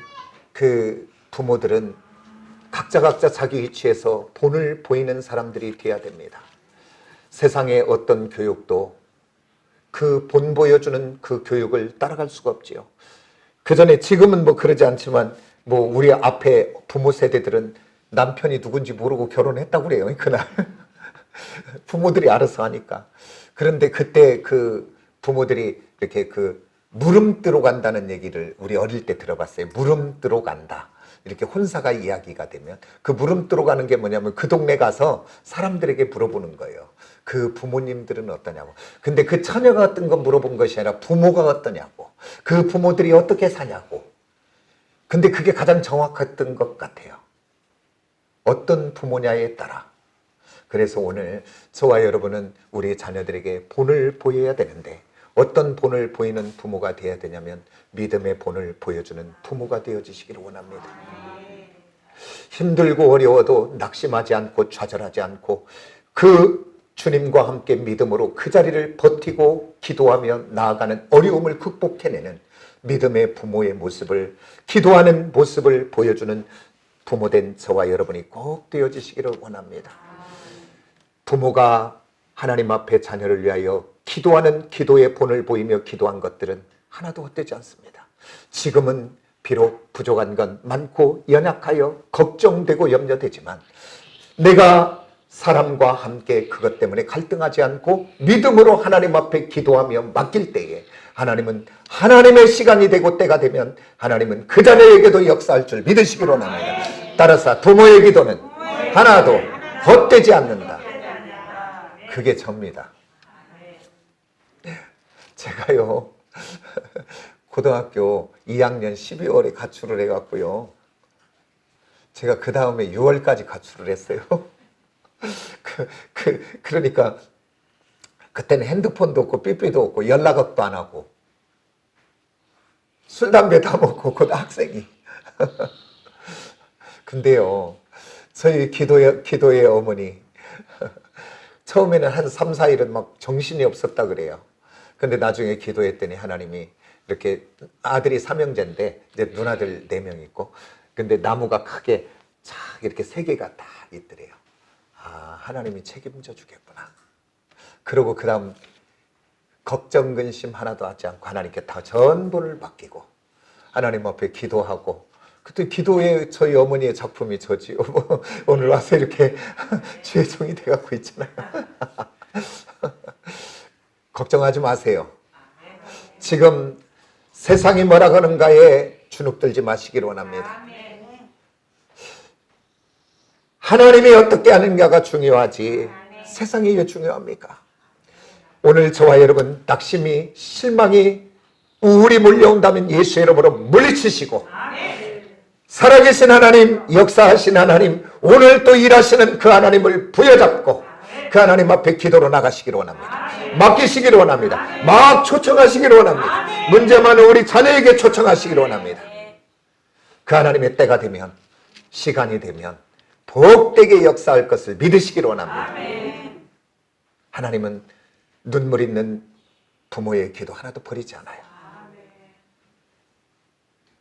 그 부모들은 각자 자기 위치에서 본을 보이는 사람들이 되어야 됩니다. 세상의 어떤 교육도 그 본 보여주는 그 교육을 따라갈 수가 없지요. 그 전에 지금은 뭐 그러지 않지만 뭐 우리 앞에 부모 세대들은 남편이 누군지 모르고 결혼했다고 그래요. 그날 부모들이 알아서 하니까. 그런데 그때 그 부모들이 이렇게 그 물음뜨러 간다는 얘기를 우리 어릴 때 들어봤어요. 물음뜨러 간다. 이렇게 혼사가 이야기가 되면 그 물음뜨러 가는 게 뭐냐면 그 동네 가서 사람들에게 물어보는 거예요. 그 부모님들은 어떠냐고. 근데 그 처녀가 어떤 거 물어본 것이 아니라 부모가 어떠냐고. 그 부모들이 어떻게 사냐고. 근데 그게 가장 정확했던 것 같아요. 어떤 부모냐에 따라. 그래서 오늘 저와 여러분은 우리 자녀들에게 본을 보여야 되는데 어떤 본을 보이는 부모가 되어야 되냐면 믿음의 본을 보여주는 부모가 되어주시기를 원합니다. 힘들고 어려워도 낙심하지 않고 좌절하지 않고 그 주님과 함께 믿음으로 그 자리를 버티고 기도하며 나아가는 어려움을 극복해내는 믿음의 부모의 모습을 기도하는 모습을 보여주는 부모된 저와 여러분이 꼭 되어주시기를 원합니다. 부모가 하나님 앞에 자녀를 위하여 기도하는 기도의 본을 보이며 기도한 것들은 하나도 헛되지 않습니다. 지금은 비록 부족한 건 많고 연약하여 걱정되고 염려되지만 내가 사람과 함께 그것 때문에 갈등하지 않고 믿음으로 하나님 앞에 기도하며 맡길 때에 하나님은 하나님의 시간이 되고 때가 되면 하나님은 그 자녀에게도 역사할 줄 믿으시기로 합니다. 따라서 부모의 기도는 하나도 헛되지 않는다. 그게 접니다. 제가요 고등학교 2학년 12월에 가출을 해갖고요 제가 그 다음에 6월까지 가출을 했어요. 그러니까 그때는 핸드폰도 없고 삐삐도 없고 연락도 안 하고 술, 담배 다 먹고 고등학생이. 근데요, 저희 기도의 어머니 처음에는 한 3, 4일은 막 정신이 없었다 그래요. 근데 나중에 기도했더니 하나님이 이렇게 아들이 3형제인데 이제 누나들 4명 있고 근데 나무가 크게 착 이렇게 3개가 다 있더래요. 아, 하나님이 책임져 주겠구나. 그러고 그 다음 걱정 근심 하나도 하지 않고 하나님께 다 전부를 맡기고 하나님 앞에 기도하고 그때 기도에 저희 어머니의 작품이 저지요. 오늘 와서 이렇게 죄송이 돼갖고 있잖아요. 걱정하지 마세요. 지금 세상이 뭐라 하는가에 주눅들지 마시기를 원합니다. 하나님이 어떻게 하는가가 중요하지 세상이 왜 중요합니까? 오늘 저와 여러분 낙심이 실망이 우울이 몰려온다면 예수의 이름으로 물리치시고 살아계신 하나님 역사하신 하나님 오늘 또 일하시는 그 하나님을 부여잡고 그 하나님 앞에 기도로 나가시기를 원합니다. 맡기시기를 원합니다. 막 초청하시기를 원합니다. 문제 많은 우리 자녀에게 초청하시기를 원합니다. 그 하나님의 때가 되면 시간이 되면 복되게 역사할 것을 믿으시기를 원합니다. 하나님은 눈물 있는 부모의 기도 하나도 버리지 않아요.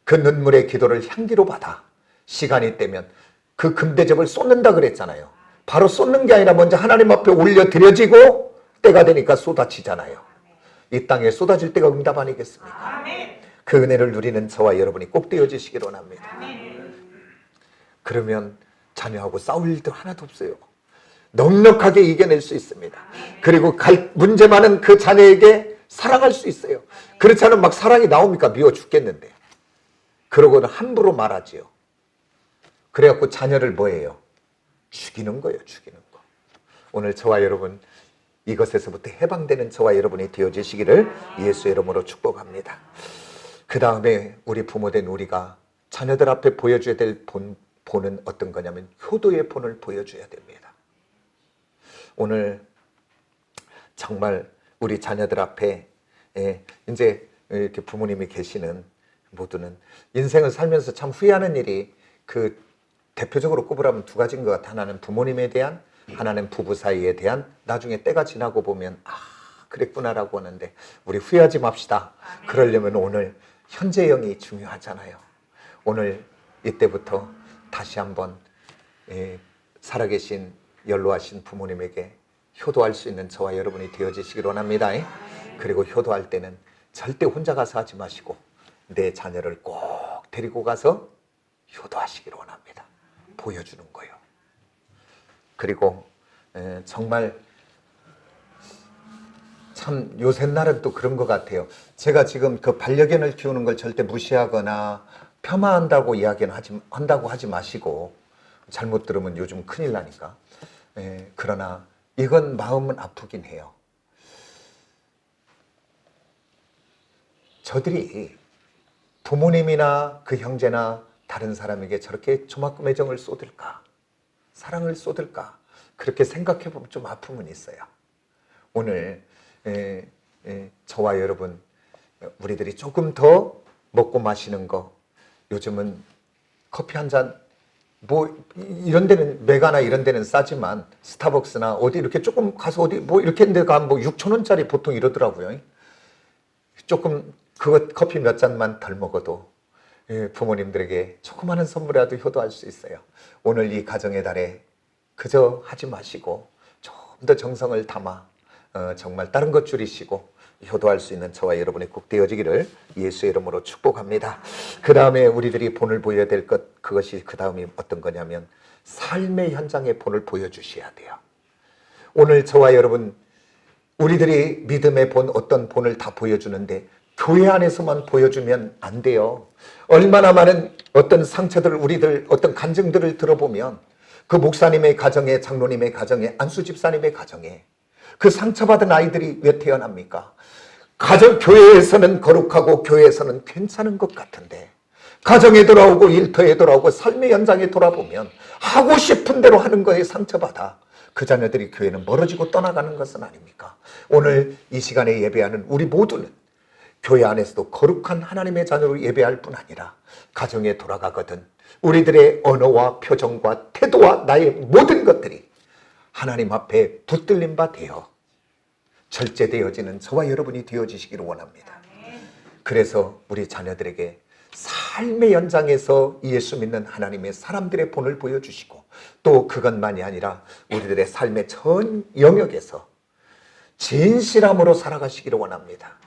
그 눈물의 기도를 향기로 받아 시간이 되면 그 금대접을 쏟는다 그랬잖아요. 바로 쏟는 게 아니라 먼저 하나님 앞에 올려드려지고 때가 되니까 쏟아지잖아요. 이 땅에 쏟아질 때가 응답 아니겠습니까? 그 은혜를 누리는 저와 여러분이 꼭 되어지시길 원합니다. 그러면 자녀하고 싸울 일도 하나도 없어요. 넉넉하게 이겨낼 수 있습니다. 그리고 문제 많은 그 자녀에게 사랑할 수 있어요. 그렇지 않으면 막 사랑이 나옵니까? 미워 죽겠는데. 그러고는 함부로 말하지요. 그래갖고 자녀를 뭐예요? 죽이는 거예요. 죽이는 거. 오늘 저와 여러분 이것에서부터 해방되는 저와 여러분이 되어지시기를 예수의 이름으로 축복합니다. 그 다음에 우리 부모된 우리가 자녀들 앞에 보여줘야 될 본은 어떤 거냐면 효도의 본을 보여줘야 됩니다. 오늘 정말 우리 자녀들 앞에 이제 이렇게 부모님이 계시는 모두는 인생을 살면서 참 후회하는 일이 그 대표적으로 꼽으라면 2가지인 것 같아요. 하나는 부모님에 대한, 하나는 부부 사이에 대한. 나중에 때가 지나고 보면 아 그랬구나라고 하는데 우리 후회하지 맙시다. 그러려면 오늘 현재형이 중요하잖아요. 오늘 이때부터 다시 한번 살아계신 연로하신 부모님에게 효도할 수 있는 저와 여러분이 되어지시길 원합니다. 그리고 효도할 때는 절대 혼자 가서 하지 마시고 내 자녀를 꼭 데리고 가서 효도하시기를 원합니다. 보여주는 거예요. 그리고 정말 참 요새 날은 또 그런 것 같아요. 제가 지금 그 반려견을 키우는 걸 절대 무시하거나 폄하한다고 한다고 하지 마시고 잘못 들으면 요즘 큰일 나니까. 그러나 이건 마음은 아프긴 해요. 저들이 부모님이나 그 형제나 다른 사람에게 저렇게 조만큼 애정을 쏟을까? 사랑을 쏟을까? 그렇게 생각해 보면 좀 아픔은 있어요. 오늘 저와 여러분 우리들이 조금 더 먹고 마시는 거 요즘은 커피 한 잔 뭐 이런 데는 메가나 이런 데는 싸지만 스타벅스나 어디 이렇게 조금 가서 어디 뭐 이렇게 했는데 가면 뭐 6,000원짜리 보통 이러더라고요. 조금 그거 커피 몇 잔만 덜 먹어도 부모님들에게 조그마한 선물이라도 효도할 수 있어요. 오늘 이 가정의 달에 그저 하지 마시고 좀 더 정성을 담아 정말 다른 것 줄이시고 효도할 수 있는 저와 여러분이 꼭 되어지기를 예수의 이름으로 축복합니다. 그 다음에 우리들이 본을 보여야 될 것, 그것이 그 다음이 어떤 거냐면 삶의 현장의 본을 보여주셔야 돼요. 오늘 저와 여러분 우리들이 믿음의 본 어떤 본을 다 보여주는데 교회 안에서만 보여주면 안 돼요. 얼마나 많은 어떤 상처들을 우리들 어떤 간증들을 들어보면 그 목사님의 가정에 장로님의 가정에 안수 집사님의 가정에 그 상처받은 아이들이 왜 태어납니까? 교회에서는 거룩하고 교회에서는 괜찮은 것 같은데 가정에 돌아오고 일터에 돌아오고 삶의 현장에 돌아보면 하고 싶은 대로 하는 거에 상처받아 그 자녀들이 교회는 멀어지고 떠나가는 것은 아닙니까? 오늘 이 시간에 예배하는 우리 모두는 교회 안에서도 거룩한 하나님의 자녀로 예배할 뿐 아니라 가정에 돌아가거든 우리들의 언어와 표정과 태도와 나의 모든 것들이 하나님 앞에 붙들린 바 되어 절제되어지는 저와 여러분이 되어지시기를 원합니다. 그래서 우리 자녀들에게 삶의 연장에서 예수 믿는 하나님의 사람들의 본을 보여주시고 또 그것만이 아니라 우리들의 삶의 전 영역에서 진실함으로 살아가시기를 원합니다.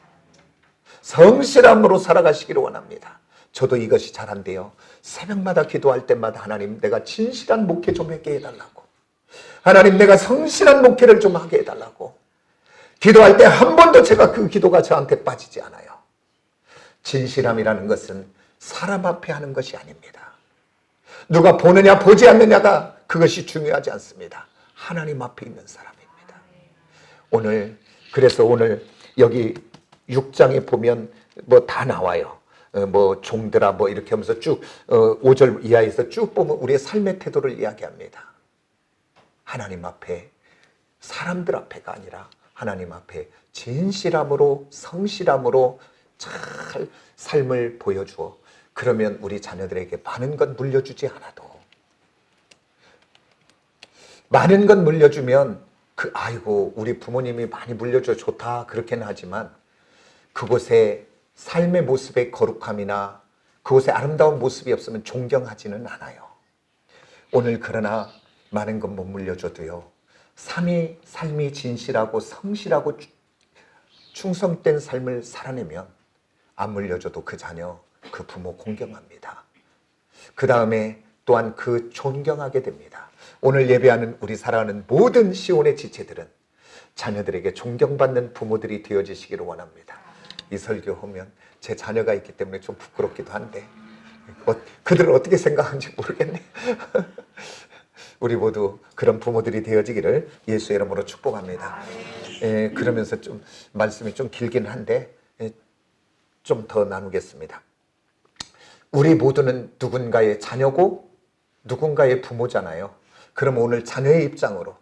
성실함으로 살아가시기를 원합니다. 저도 이것이 잘한데요. 새벽마다 기도할 때마다 하나님 내가 진실한 목회 좀 하게 해달라고, 하나님 내가 성실한 목회를 좀 하게 해달라고 기도할 때 한 번도 제가 그 기도가 저한테 빠지지 않아요. 진실함이라는 것은 사람 앞에 하는 것이 아닙니다. 누가 보느냐 보지 않느냐가 그것이 중요하지 않습니다. 하나님 앞에 있는 사람입니다. 그래서 오늘 여기 6장에 보면 뭐 다 나와요. 뭐 종들아 뭐 이렇게 하면서 쭉 5절 이하에서 쭉 보면 우리의 삶의 태도를 이야기합니다. 하나님 앞에, 사람들 앞에가 아니라 하나님 앞에 진실함으로 성실함으로 잘 삶을 보여주어 그러면 우리 자녀들에게 많은 것 물려주지 않아도 많은 것 물려주면 아이고 우리 부모님이 많이 물려줘 좋다 그렇게는 하지만 그곳에 삶의 모습의 거룩함이나 그곳에 아름다운 모습이 없으면 존경하지는 않아요. 오늘 그러나 많은 것 못 물려줘도요 삶이 진실하고 성실하고 충성된 삶을 살아내면 안 물려줘도 그 자녀, 그 부모 공경합니다. 그 다음에 또한 그 존경하게 됩니다. 오늘 예배하는 우리 사랑하는 모든 시온의 지체들은 자녀들에게 존경받는 부모들이 되어지시기를 원합니다. 이 설교하면 제 자녀가 있기 때문에 좀 부끄럽기도 한데 그들은 어떻게 생각하는지 모르겠네. 우리 모두 그런 부모들이 되어지기를 예수의 이름으로 축복합니다. 그러면서 좀 말씀이 좀 길긴 한데 좀 더 나누겠습니다. 우리 모두는 누군가의 자녀고 누군가의 부모잖아요. 그럼 오늘 자녀의 입장으로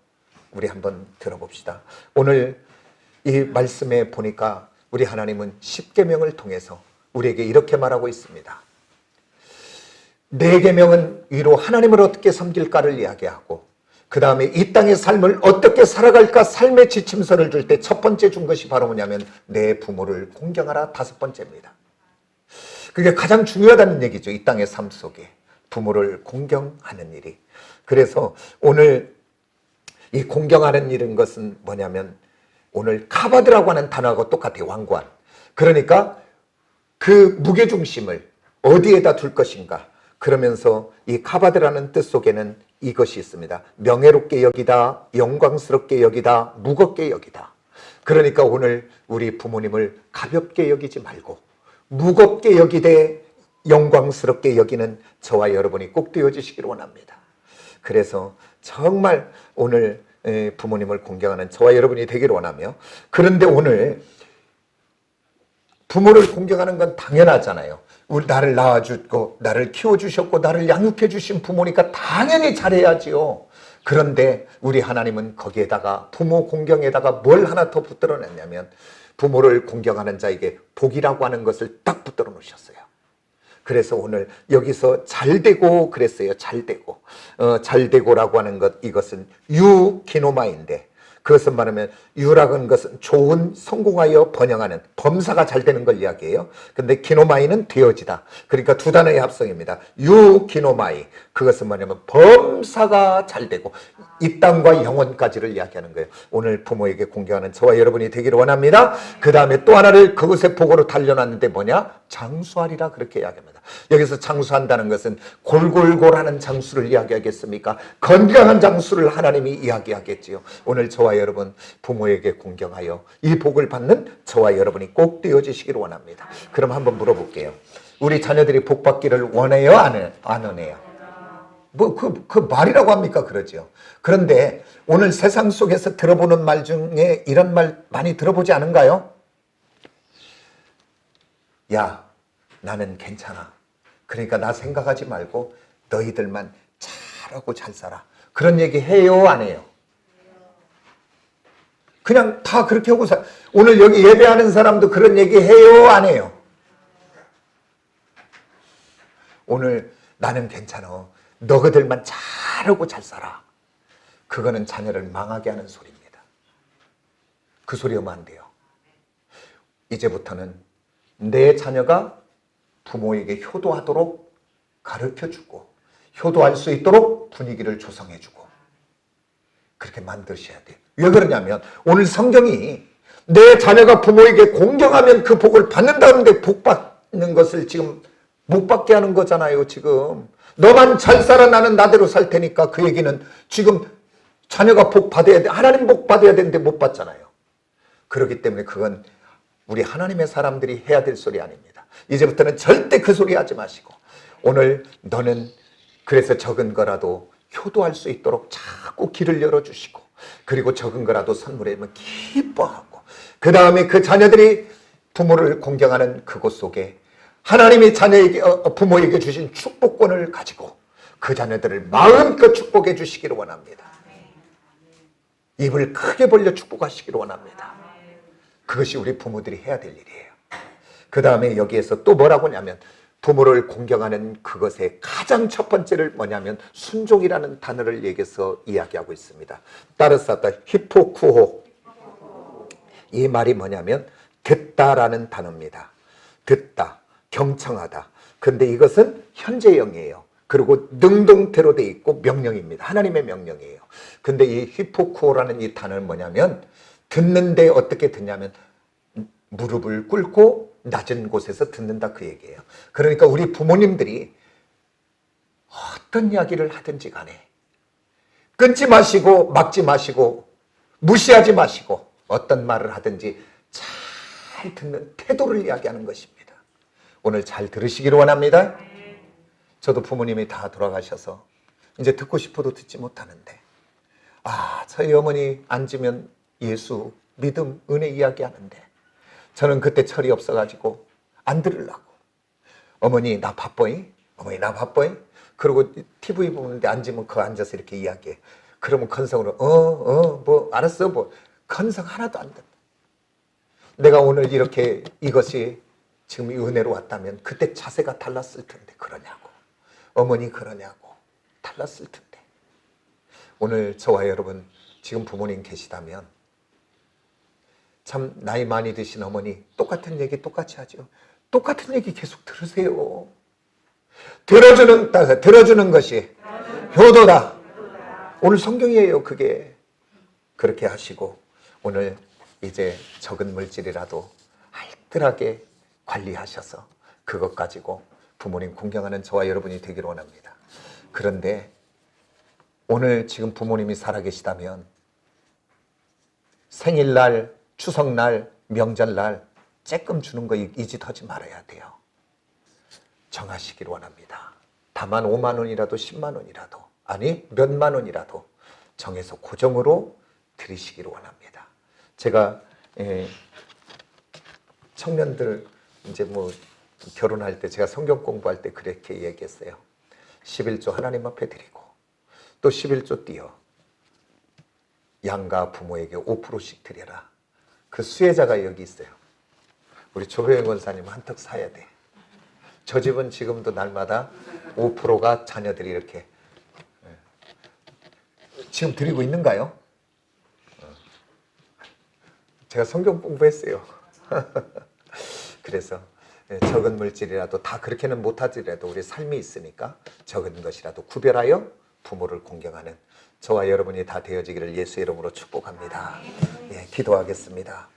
우리 한번 들어봅시다. 오늘 이 말씀에 보니까 우리 하나님은 십계명을 통해서 우리에게 이렇게 말하고 있습니다. 네 계명은 위로 하나님을 어떻게 섬길까를 이야기하고 그 다음에 이 땅의 삶을 어떻게 살아갈까 삶의 지침서를 줄 때 첫 번째 준 것이 바로 뭐냐면 내 부모를 공경하라 다섯 번째입니다. 그게 가장 중요하다는 얘기죠. 이 땅의 삶 속에 부모를 공경하는 일이. 그래서 오늘 이 공경하는 일인 것은 뭐냐면 오늘 카바드라고 하는 단어하고 똑같아요. 왕관. 그러니까 그 무게중심을 어디에다 둘 것인가. 그러면서 이 카바드라는 뜻 속에는 이것이 있습니다. 명예롭게 여기다, 영광스럽게 여기다, 무겁게 여기다. 그러니까 오늘 우리 부모님을 가볍게 여기지 말고 무겁게 여기되 영광스럽게 여기는 저와 여러분이 꼭 되어주시기를 원합니다. 그래서 정말 오늘 부모님을 공경하는 저와 여러분이 되기를 원하며 그런데 오늘 부모를 공경하는 건 당연하잖아요. 나를 낳아주고 나를 키워주셨고 나를 양육해 주신 부모니까 당연히 잘해야지요. 그런데 우리 하나님은 거기에다가 부모 공경에다가 뭘 하나 더 붙들어 냈냐면 부모를 공경하는 자에게 복이라고 하는 것을 딱 붙들어 놓으셨어요. 그래서 오늘 여기서 잘되고 그랬어요. 잘되고. 잘되고라고 하는 것 이것은 유기노마인데 그것은 말하면 유라고 하는 것은 좋은 성공하여 번영하는 범사가 잘 되는 걸 이야기해요. 근데 기노마이는 되어지다. 그러니까 두 단어의 합성입니다. 유기노마이. 그것은 뭐냐면 범사가 잘 되고 이 땅과 영원까지를 이야기하는 거예요. 오늘 부모에게 공경하는 저와 여러분이 되기를 원합니다. 그 다음에 또 하나를 그것의 복으로 달려놨는데 뭐냐? 장수하리라 그렇게 이야기합니다. 여기서 장수한다는 것은 골골골하는 장수를 이야기하겠습니까? 건강한 장수를 하나님이 이야기하겠지요. 오늘 저와 여러분 부모에게 공경하여 이 복을 받는 저와 여러분이 꼭 되어지시기를 원합니다. 그럼 한번 물어볼게요. 우리 자녀들이 복 받기를 원해요? 안 원해요? 그 말이라고 합니까? 그러죠. 그런데 오늘 세상 속에서 들어보는 말 중에 이런 말 많이 들어보지 않은가요? 야, 나는 괜찮아. 그러니까 나 생각하지 말고 너희들만 잘하고 잘 살아. 그런 얘기 해요, 안 해요? 그냥 다 그렇게 하고 오늘 여기 예배하는 사람도 그런 얘기 해요, 안 해요? 오늘 나는 괜찮아. 너희들만 잘하고 잘 살아. 그거는 자녀를 망하게 하는 소리입니다. 그 소리 하면 안 돼요. 이제부터는 내 자녀가 부모에게 효도하도록 가르쳐주고 효도할 수 있도록 분위기를 조성해주고 그렇게 만드셔야 돼요. 왜 그러냐면 오늘 성경이 내 자녀가 부모에게 공경하면 그 복을 받는다는데 복 받는 것을 지금 못 받게 하는 거잖아요. 지금 너만 잘 살아 나는 나대로 살 테니까 그 얘기는 지금 자녀가 복 받아야 돼. 하나님 복 받아야 되는데 못 받잖아요. 그렇기 때문에 그건 우리 하나님의 사람들이 해야 될 소리 아닙니다. 이제부터는 절대 그 소리 하지 마시고 오늘 너는 그래서 적은 거라도 효도할 수 있도록 자꾸 길을 열어주시고 그리고 적은 거라도 선물하면 기뻐하고 그 다음에 그 자녀들이 부모를 공경하는 그곳 속에 하나님이 자녀에게 부모에게 주신 축복권을 가지고 그 자녀들을 마음껏 축복해 주시기를 원합니다. 입을 크게 벌려 축복하시기를 원합니다. 그것이 우리 부모들이 해야 될 일이에요. 그 다음에 여기에서 또 뭐라고 하냐면 부모를 공경하는 그것의 가장 첫 번째를 뭐냐면 순종이라는 단어를 얘기해서 이야기하고 있습니다. 따르사다 히포쿠호, 이 말이 뭐냐면 듣다라는 단어입니다. 듣다, 경청하다. 근데 이것은 현재형이에요. 그리고 능동태로 돼 있고 명령입니다. 하나님의 명령이에요. 근데 이 히포쿠호라는 이 단어는 뭐냐면 듣는데 어떻게 듣냐면 무릎을 꿇고 낮은 곳에서 듣는다 그 얘기예요. 그러니까 우리 부모님들이 어떤 이야기를 하든지 간에 끊지 마시고 막지 마시고 무시하지 마시고 어떤 말을 하든지 잘 듣는 태도를 이야기하는 것입니다. 오늘 잘 들으시기를 원합니다. 저도 부모님이 다 돌아가셔서 이제 듣고 싶어도 듣지 못하는데 저희 어머니 앉으면 예수, 믿음, 은혜 이야기하는데 저는 그때 철이 없어가지고 안 들으려고. 어머니 나 바빠이? 어머니 나 바빠이? 그리고 TV 보는데 앉으면 그 앉아서 이렇게 이야기해. 그러면 건성으로 뭐 알았어 뭐 건성 하나도 안 된다. 내가 오늘 이렇게 이것이 지금 은혜로 왔다면 그때 자세가 달랐을 텐데 그러냐고. 어머니 그러냐고. 달랐을 텐데. 오늘 저와 여러분 지금 부모님 계시다면 참 나이 많이 드신 어머니 똑같은 얘기 똑같이 하죠. 똑같은 얘기 계속 들으세요. 들어주는 것이 효도다. 오늘 성경이에요. 그게. 그렇게 하시고 오늘 이제 적은 물질이라도 알뜰하게 관리하셔서 그것 가지고 부모님 공경하는 저와 여러분이 되기를 원합니다. 그런데 오늘 지금 부모님이 살아계시다면 생일날, 추석날, 명절날 쬐끔 주는 거 이 짓 하지 말아야 돼요. 정하시기를 원합니다. 다만 5만 원이라도 10만 원이라도 아니 몇만 원이라도 정해서 고정으로 드리시기를 원합니다. 제가 청년들 이제 뭐 결혼할 때 제가 성경 공부할 때 그렇게 얘기했어요. 11조 하나님 앞에 드리고 또 11조 띄어 양가 부모에게 5%씩 드려라. 그 수혜자가 여기 있어요. 우리 조효영 권사님 한턱 사야 돼. 저 집은 지금도 날마다 5%가 자녀들이 이렇게 지금 드리고 있는가요? 제가 성경 공부했어요. 그래서 적은 물질이라도 다 그렇게는 못하더라도 우리 삶이 있으니까 적은 것이라도 구별하여 부모를 공경하는 저와 여러분이 다 되어지기를 예수의 이름으로 축복합니다. 예, 기도하겠습니다.